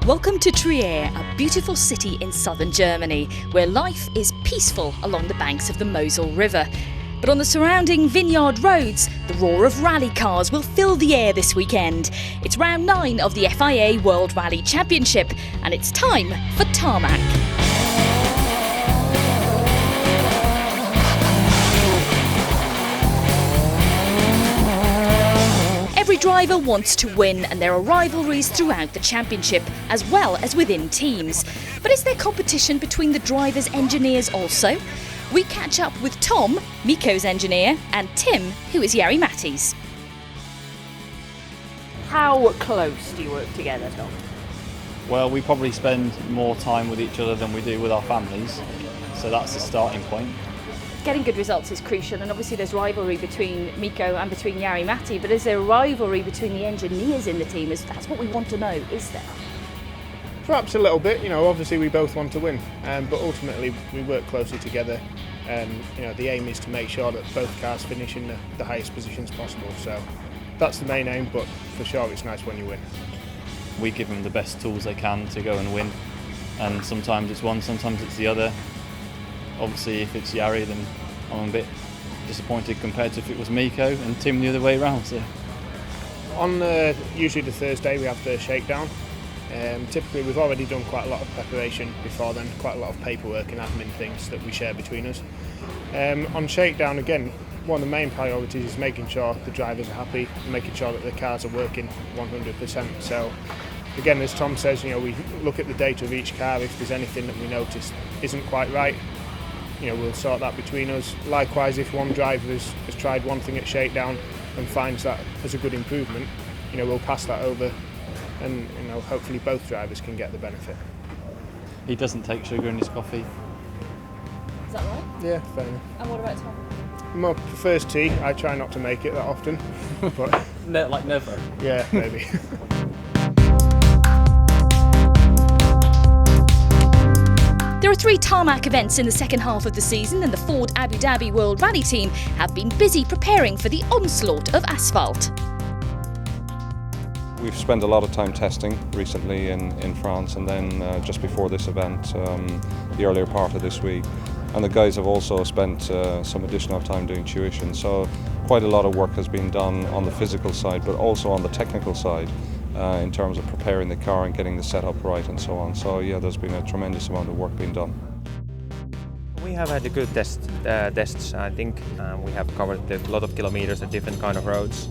Welcome to Trier, a beautiful city in southern Germany, where life is peaceful along the banks of the Moselle River. But on the surrounding vineyard roads, the roar of rally cars will fill the air this weekend. It's round 9 of the FIA World Rally Championship, and it's time for tarmac. Every driver wants to win, and there are rivalries throughout the championship, as well as within teams. But is there competition between the drivers' engineers also? We catch up with Tom, Mikko's engineer, and Tim, who is Jari-Matti's. How close do you work together, Tom? Well, we probably spend more time with each other than we do with our families, so that's the starting point. Getting good results is crucial, and obviously there's rivalry between Mikko and between Jari-Matti, but is there a rivalry between the engineers in the team? That's what we want to know, is there? Perhaps a little bit, obviously we both want to win, but ultimately we work closely together. The aim is to make sure that both cars finish in the highest positions possible, so that's the main aim, but for sure it's nice when you win. We give them the best tools they can to go and win, and sometimes it's one, sometimes it's the other. Obviously if it's Jari, then I'm a bit disappointed compared to if it was Mikko, and Tim the other way around. So. On usually the Thursday we have the shakedown. Typically we've already done quite a lot of preparation before then, quite a lot of paperwork and admin things that we share between us. On shakedown again, one of the main priorities is making sure the drivers are happy and making sure that the cars are working 100%. So again, as Tom says, we look at the data of each car. If there's anything that we notice isn't quite right, we'll sort that between us. Likewise, if one driver has tried one thing at shakedown and finds that as a good improvement, we'll pass that over, and hopefully both drivers can get the benefit. He doesn't take sugar in his coffee. Is that right? Yeah, fair enough. And what about Tom? Mum prefers tea. I try not to make it that often, but No, like never. Yeah, maybe. There are 3 tarmac events in the second half of the season, and the Ford Abu Dhabi World Rally team have been busy preparing for the onslaught of asphalt. We've spent a lot of time testing recently in France, and then just before this event, the earlier part of this week. And the guys have also spent some additional time doing tuition, so quite a lot of work has been done on the physical side, but also on the technical side. In terms of preparing the car and getting the setup right and so on. So yeah, there's been a tremendous amount of work being done. We have had a good tests. I think we have covered a lot of kilometers at different kind of roads.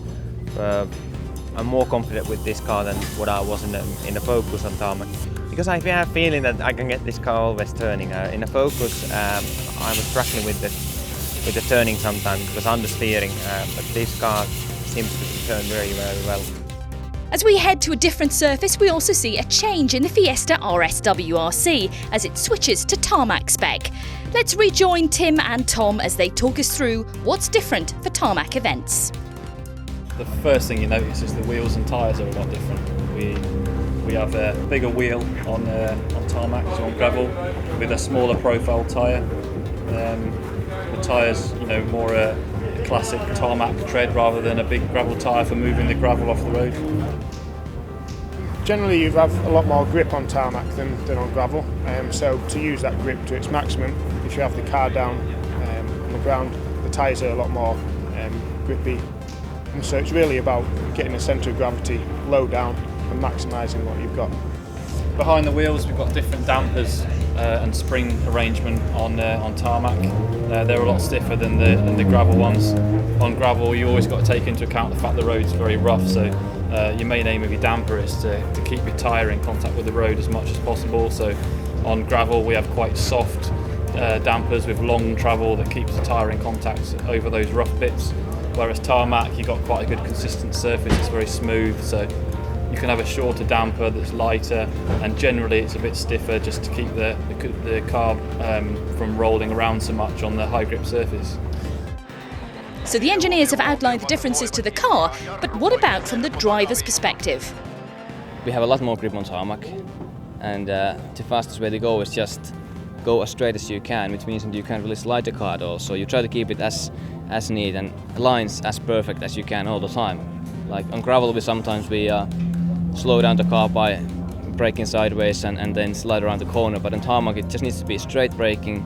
I'm more confident with this car than what I was in the Focus on tarmac, because I have a feeling that I can get this car always turning. In the Focus, I was struggling with the turning sometimes because understeering, but this car seems to turn very, very well. As we head to a different surface, we also see a change in the Fiesta RS as it switches to tarmac spec. Let's rejoin Tim and Tom as they talk us through what's different for tarmac events. The first thing you notice is the wheels and tyres are a lot different. We have a bigger wheel on tarmac, so on gravel, with a smaller profile tyre. The tyres, more a classic tarmac tread rather than a big gravel tyre for moving the gravel off the road. Generally you have a lot more grip on tarmac than on gravel, so to use that grip to its maximum, if you have the car down on the ground, the tyres are a lot more grippy, and so it's really about getting the centre of gravity low down and maximising what you've got. Behind the wheels we've got different dampers and spring arrangement on tarmac. They're a lot stiffer than the gravel ones. On gravel you always got to take into account the fact the road's very rough, so your main aim of your damper is to keep your tyre in contact with the road as much as possible. So on gravel we have quite soft dampers with long travel that keeps the tyre in contact over those rough bits, whereas tarmac you've got quite a good consistent surface, it's very smooth, so you can have a shorter damper that's lighter, and generally it's a bit stiffer just to keep the car from rolling around so much on the high grip surface. So the engineers have outlined the differences to the car, but what about from the driver's perspective? We have a lot more grip on tarmac, and the fastest way to go is just go as straight as you can, which means that you can't really slide the car at all. So you try to keep it as neat and lines as perfect as you can all the time. Like on gravel, sometimes we slow down the car by braking sideways and then slide around the corner. But on tarmac it just needs to be straight braking,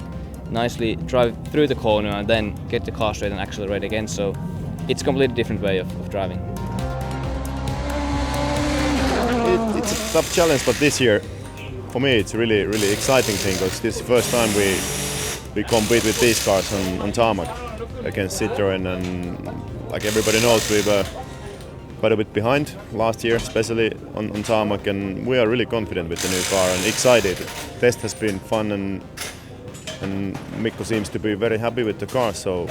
nicely drive through the corner and then get the car straight and accelerate again. So it's a completely different way of driving. It's a tough challenge, but this year for me it's a really exciting thing because this is the first time we compete with these cars on tarmac against Citroën, and like everybody knows we were quite a bit behind last year, especially on tarmac, and we are really confident with the new car and excited. The test has been fun and Mikko seems to be very happy with the car, so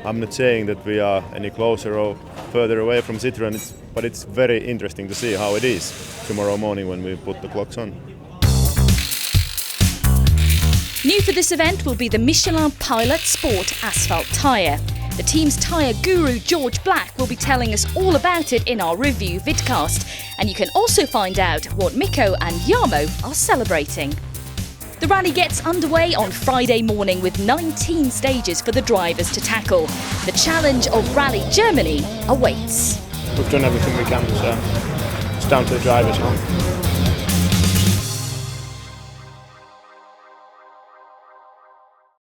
I'm not saying that we are any closer or further away from Citroën, but it's very interesting to see how it is tomorrow morning when we put the clocks on. New for this event will be the Michelin Pilot Sport asphalt tyre. The team's tyre guru George Black will be telling us all about it in our review vidcast, and you can also find out what Mikko and Jarmo are celebrating. The rally gets underway on Friday morning with 19 stages for the drivers to tackle. The challenge of Rally Germany awaits. We've done everything we can, so it's down to the drivers now.